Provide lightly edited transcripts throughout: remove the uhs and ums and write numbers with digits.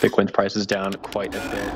Bitcoin's price is down quite a bit.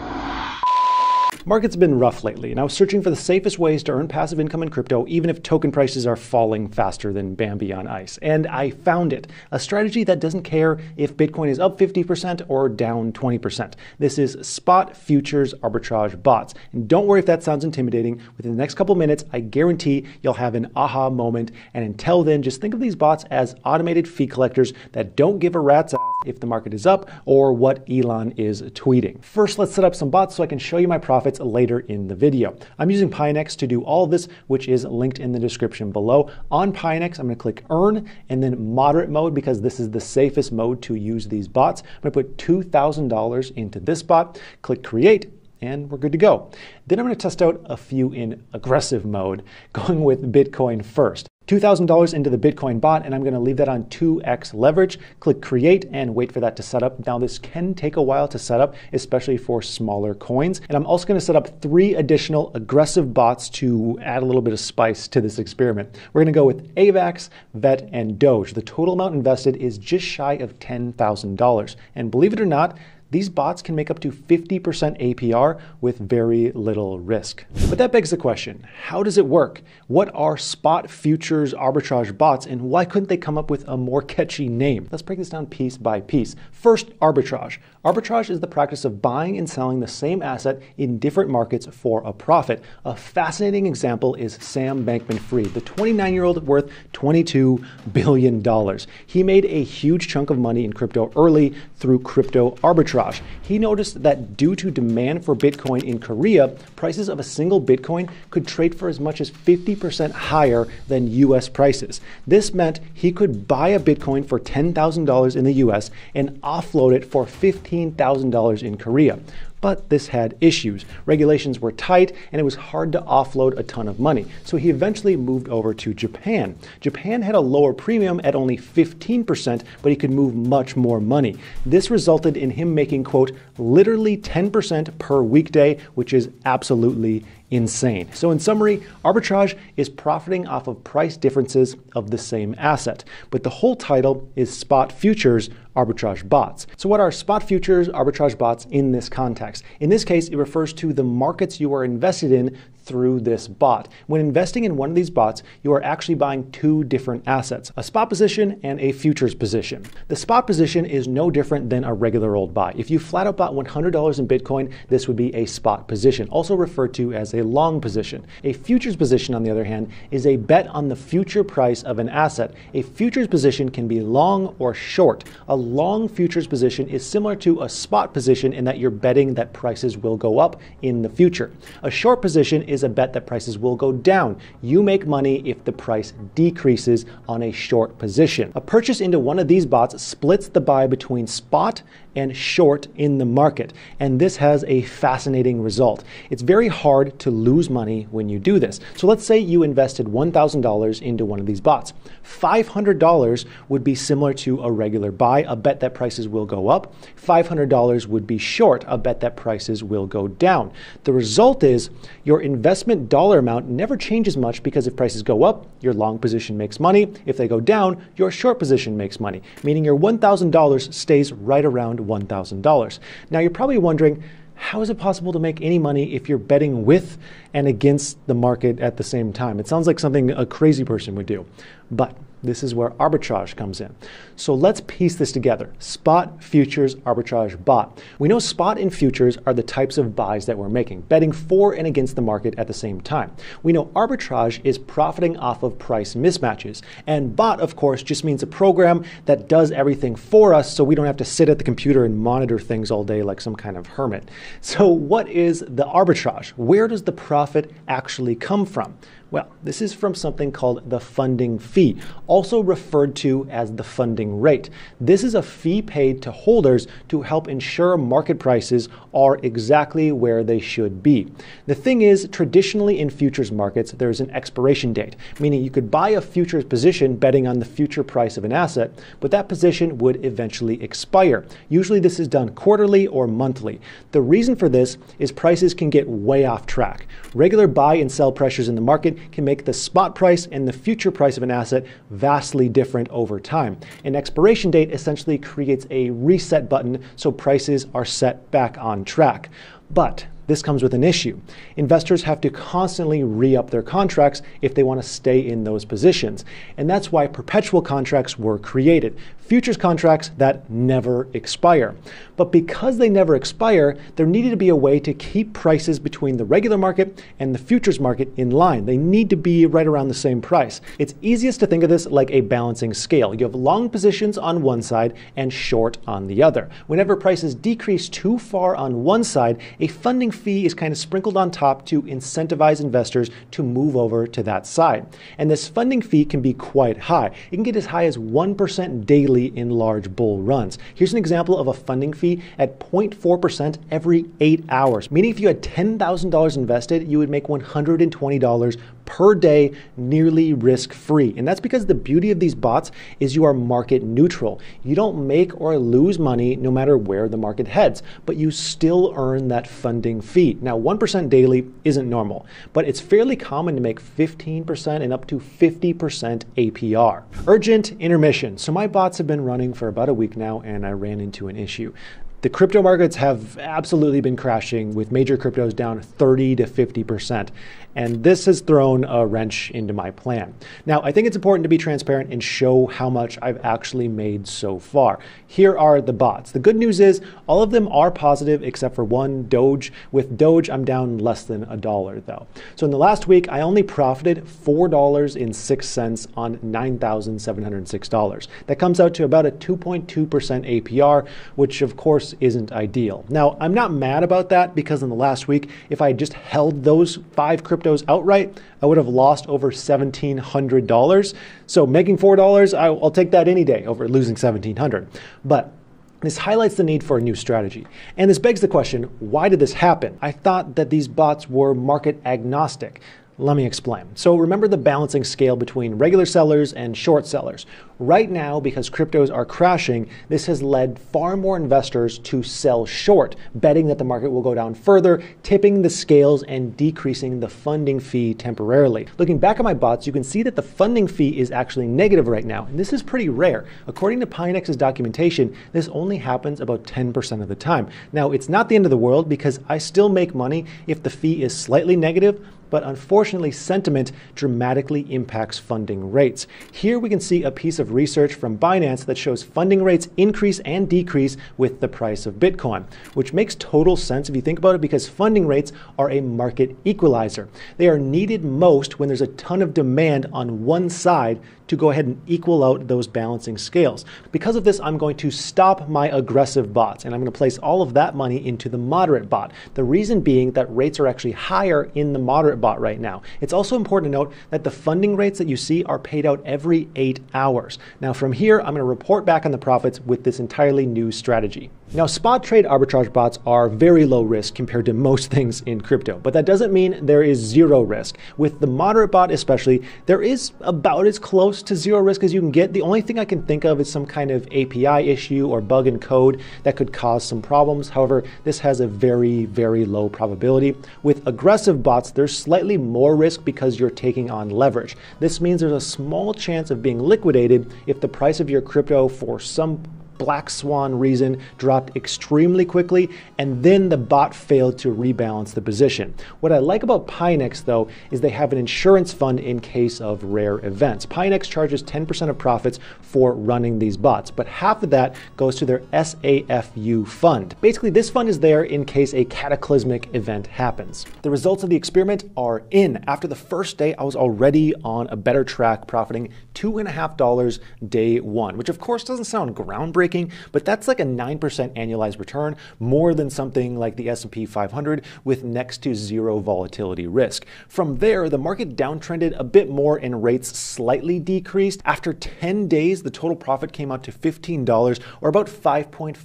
Markets have been rough lately, and I was searching for the safest ways to earn passive income in crypto, even if token prices are falling faster than Bambi on ice. And I found it. A strategy that doesn't care if Bitcoin is up 50% or down 20%. This is spot futures arbitrage bots. And don't worry if that sounds intimidating. Within the next couple minutes, I guarantee you'll have an aha moment. And until then, just think of these bots as automated fee collectors that don't give a rat's ass if the market is up or what Elon is tweeting. First, let's set up some bots so I can show you my profits later in the video. I'm using Pionex to do all of this, which is linked in the description below. On Pionex, I'm going to click Earn and then Moderate mode because this is the safest mode to use these bots. I'm going to put $2,000 into this bot, click Create, and we're good to go. Then I'm going to test out a few in aggressive mode, going with Bitcoin first. $2,000 into the Bitcoin bot, and I'm going to leave that on 2x leverage. Click Create and wait for that to set up. Now, this can take a while to set up, especially for smaller coins. And I'm also going to set up 3 additional aggressive bots to add a little bit of spice to this experiment. We're going to go with AVAX, VET, and Doge. The total amount invested is just shy of $10,000. And believe it or not, these bots can make up to 50% APR with very little risk. But that begs the question, how does it work? What are spot futures arbitrage bots, and why couldn't they come up with a more catchy name? Let's break this down piece by piece. First, arbitrage. Arbitrage is the practice of buying and selling the same asset in different markets for a profit. A fascinating example is Sam Bankman-Fried, the 29-year-old worth $22 billion. He made a huge chunk of money in crypto early through crypto arbitrage. He noticed that due to demand for Bitcoin in Korea, prices of a single Bitcoin could trade for as much as 50% higher than US prices. This meant he could buy a Bitcoin for $10,000 in the US and offload it for $15,000 in Korea. But this had issues. Regulations were tight and it was hard to offload a ton of money. So he eventually moved over to Japan. Japan had a lower premium at only 15%, but he could move much more money. This resulted in him making, quote, literally 10% per weekday, which is absolutely insane. So in summary, arbitrage is profiting off of price differences of the same asset. But the whole title is Spot Futures Arbitrage Bots. So what are spot futures arbitrage bots in this context? In this case, it refers to the markets you are invested in through this bot. When investing in one of these bots, you are actually buying 2 different assets, a spot position and a futures position. The spot position is no different than a regular old buy. If you flat out bought $100 in Bitcoin, this would be a spot position, also referred to as a long position. A futures position, on the other hand, is a bet on the future price of an asset. A futures position can be long or short. A long futures position is similar to a spot position in that you're betting that prices will go up in the future. A short position is a bet that prices will go down. You make money if the price decreases on a short position. A purchase into one of these bots splits the buy between spot and short in the market. And this has a fascinating result. It's very hard to lose money when you do this. So let's say you invested $1,000 into one of these bots. $500 would be similar to a regular buy, a bet that prices will go up. $500 would be short, a bet that prices will go down. The result is your investment dollar amount never changes much because if prices go up, your long position makes money. If they go down, your short position makes money, meaning your $1,000 stays right around $1,000. Now you're probably wondering, how is it possible to make any money if you're betting with and against the market at the same time? It sounds like something a crazy person would do, but this is where arbitrage comes in. So let's piece this together. Spot futures arbitrage bot. We know spot and futures are the types of buys that we're making, betting for and against the market at the same time. We know arbitrage is profiting off of price mismatches. And bot, of course, just means a program that does everything for us so we don't have to sit at the computer and monitor things all day like some kind of hermit. So what is the arbitrage? Where does the profit actually come from? Well, this is from something called the funding fee, also referred to as the funding rate. This is a fee paid to holders to help ensure market prices are exactly where they should be. The thing is, traditionally in futures markets, there's an expiration date, meaning you could buy a futures position betting on the future price of an asset, but that position would eventually expire. Usually this is done quarterly or monthly. The reason for this is prices can get way off track. Regular buy and sell pressures in the market market can make the spot price and the future price of an asset vastly different over time. An expiration date essentially creates a reset button so prices are set back on track. But this comes with an issue. Investors have to constantly re-up their contracts if they want to stay in those positions. And that's why perpetual contracts were created, futures contracts that never expire. But because they never expire, there needed to be a way to keep prices between the regular market and the futures market in line. They need to be right around the same price. It's easiest to think of this like a balancing scale. You have long positions on one side and short on the other. Whenever prices decrease too far on one side, a funding fee is kind of sprinkled on top to incentivize investors to move over to that side. And this funding fee can be quite high. It can get as high as 1% daily in large bull runs. Here's an example of a funding fee at 0.4% every 8 hours, meaning if you had $10,000 invested, you would make $120 per day, nearly risk-free. And that's because the beauty of these bots is you are market neutral. You don't make or lose money no matter where the market heads, but you still earn that funding fee. Now, 1% daily isn't normal, but it's fairly common to make 15% and up to 50% APR. Urgent intermission. So my bots have been running for about a week now, and I ran into an issue. The crypto markets have absolutely been crashing, with major cryptos down 30 to 50%. And this has thrown a wrench into my plan. Now, I think it's important to be transparent and show how much I've actually made so far. Here are the bots. The good news is all of them are positive except for one, Doge. With Doge, I'm down less than $1 though. So in the last week, I only profited $4.06 on $9,706. That comes out to about a 2.2% APR, which of course isn't ideal. Now, I'm not mad about that because in the last week, if I had just held those 5 cryptos outright, I would have lost over $1,700. So making $4, I'll take that any day over losing $1,700. But this highlights the need for a new strategy. And this begs the question, why did this happen? I thought that these bots were market agnostic. Let me explain. So remember the balancing scale between regular sellers and short sellers. Right now, because cryptos are crashing, this has led far more investors to sell short, betting that the market will go down further, tipping the scales and decreasing the funding fee temporarily. Looking back at my bots, you can see that the funding fee is actually negative right now, and this is pretty rare. According to Pinex's documentation, this only happens about 10% of the time. Now, it's not the end of the world because I still make money if the fee is slightly negative, but unfortunately sentiment dramatically impacts funding rates. Here we can see a piece of research from Binance that shows funding rates increase and decrease with the price of Bitcoin, which makes total sense if you think about it because funding rates are a market equalizer. They are needed most when there's a ton of demand on one side to go ahead and equal out those balancing scales. Because of this, I'm going to stop my aggressive bots and I'm going to place all of that money into the moderate bot. The reason being that rates are actually higher in the moderate bot right now. It's also important to note that the funding rates that you see are paid out every 8 hours. Now from here, I'm going to report back on the profits with this entirely new strategy. Now, spot trade arbitrage bots are very low risk compared to most things in crypto, but that doesn't mean there is zero risk. With the moderate bot especially, there is about as close to zero risk as you can get. The only thing I can think of is some kind of API issue or bug in code that could cause some problems. However, this has a very, very low probability. With aggressive bots, there's slightly more risk because you're taking on leverage. This means there's a small chance of being liquidated if the price of your crypto for some black swan reason dropped extremely quickly and then the bot failed to rebalance the position. What I like about Pinex though is they have an insurance fund in case of rare events. Pinex charges 10% of profits for running these bots, but half of that goes to their SAFU fund. Basically, this fund is there in case a cataclysmic event happens. The results of the experiment are in. After the first day, I was already on a better track, profiting $2.50 day one, which of course doesn't sound groundbreaking, but that's like a 9% annualized return, more than something like the S&P 500 with next to zero volatility risk. From there, the market downtrended a bit more and rates slightly decreased. After 10 days, the total profit came out to $15 or about 5.5%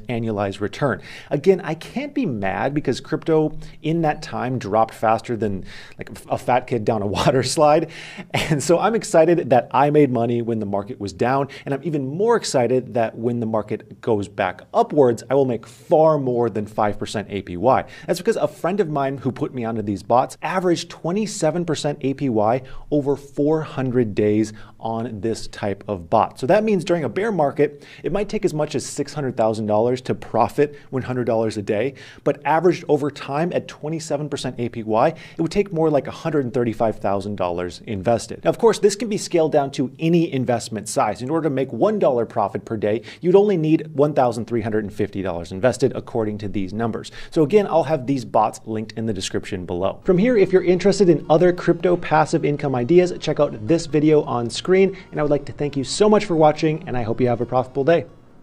annualized return. Again, I can't be mad because crypto in that time dropped faster than like a fat kid down a water slide. And so I'm excited that I made money when the market was down, and I'm even more excited that that when the market goes back upwards, I will make far more than 5% APY. That's because a friend of mine who put me onto these bots averaged 27% APY over 400 days on this type of bot. So that means during a bear market, it might take as much as $600,000 to profit $100 a day, but averaged over time at 27% APY, it would take more like $135,000 invested. Now, of course, this can be scaled down to any investment size. In order to make $1 profit per day, you'd only need $1,350 invested according to these numbers. So again, I'll have these bots linked in the description below. From here, if you're interested in other crypto passive income ideas, check out this video on screen. And I would like to thank you so much for watching, and I hope you have a profitable day.